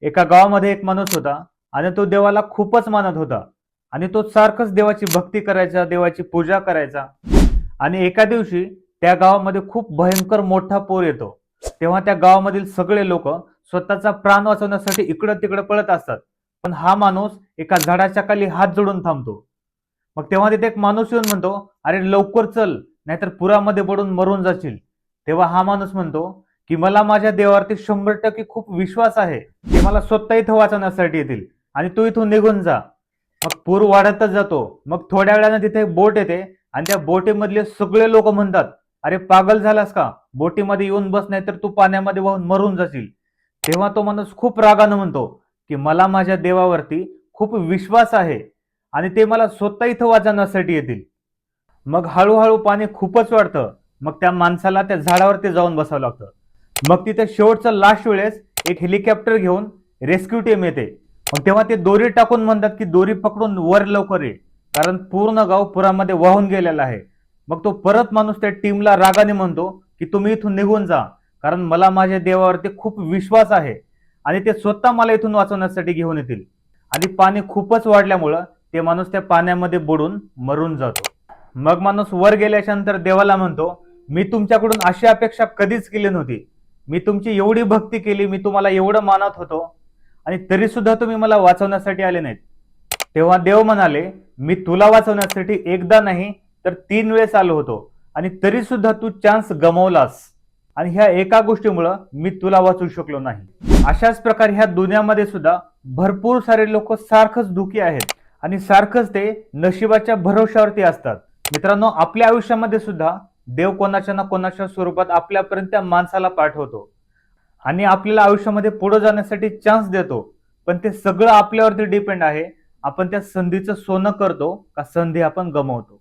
एका गावामध्ये एक माणूस होता आणि तो देवाला खूपच मानत होता आणि तो सारखच देवाची भक्ती करायचा, देवाची पूजा करायचा. आणि एका दिवशी त्या गावामध्ये खूप भयंकर मोठा पूर येतो. तेव्हा त्या गावामधील सगळे लोक स्वतःचा प्राण वाचवण्यासाठी इकडं तिकडं पळत असतात. पण हा माणूस एका झाडाच्या खाली हात जोडून थांबतो. मग तेव्हा तिथे एक माणूस येऊन म्हणतो, अरे लवकर चल, नाहीतर पुरामध्ये पडून मरून जाशील. तेव्हा हा माणूस म्हणतो की मला माझ्या देवावरती 100% खूप विश्वास आहे. ते मला स्वतः इथं वाचवण्यासाठी येतील आणि तू इथून निघून जा. मग पूर वाढतच जातो. मग थोड्या वेळानं तिथे एक बोट येते आणि त्या बोटीमधले सगळे लोक म्हणतात, अरे पागल झालास का, बोटीमध्ये येऊन बस, नाही तर तू पाण्यामध्ये वाहून मरून जाशील. तेव्हा तो माणूस खूप रागानं म्हणतो की मला माझ्या देवावरती खूप विश्वास आहे आणि ते मला स्वतः इथं वाचवण्यासाठी येतील. मग हळूहळू पाणी खूपच वाढतं. मग त्या माणसाला त्या झाडावरती जाऊन बसावं लागतं. मग तिथे शेवटचं लास्ट वेळेस एक हेलिकॉप्टर घेऊन रेस्क्यू टीम येते. मग तेव्हा ते दोरी टाकून म्हणतात की दोरी पकडून वर लवकर ये, कारण पूर्ण गाव पुरामध्ये वाहून गेलेला आहे. मग तो परत माणूस त्या टीमला रागाने म्हणतो की तुम्ही इथून निघून जा, कारण मला माझ्या देवावरती खूप विश्वास आहे आणि ते स्वतः मला इथून वाचवण्यासाठी घेऊन येतील. आणि पाणी खूपच वाढल्यामुळं ते माणूस त्या पाण्यामध्ये बुडून मरून जातो. मग माणूस वर गेल्याच्या नंतर देवाला म्हणतो, मी तुमच्याकडून अशी अपेक्षा कधीच केली नव्हती. मी तुमची एवढी भक्ती केली, मी तुम्हाला एवढं मानत होतो आणि तरी सुद्धा तुम्ही मला वाचवण्यासाठी आले नाहीत. तेव्हा देव म्हणाले, मी तुला वाचवण्यासाठी एकदा नाही तर 3 वेळेस आलो होतो आणि तरी सुद्धा तू चान्स गमावलास आणि ह्या एका गोष्टीमुळं मी तुला वाचवू शकलो नाही. अशाच प्रकारे ह्या दुनियामध्ये सुद्धा भरपूर सारे लोक सारखंच दुखी आहेत आणि सारखंच ते नशिबाच्या भरोश्यावरती असतात. मित्रांनो, आपल्या आयुष्यामध्ये सुद्धा देव कोणाच्या ना कोणाच्या स्वरूपात आपल्यापर्यंत त्या माणसाला पाठवतो आणि आपल्याला आयुष्यामध्ये पुढे जाण्यासाठी चान्स देतो. पण ते सगळं आपल्यावरती डिपेंड आहे, आपण त्या संधीचं सोनं करतो का संधी आपण गमावतो.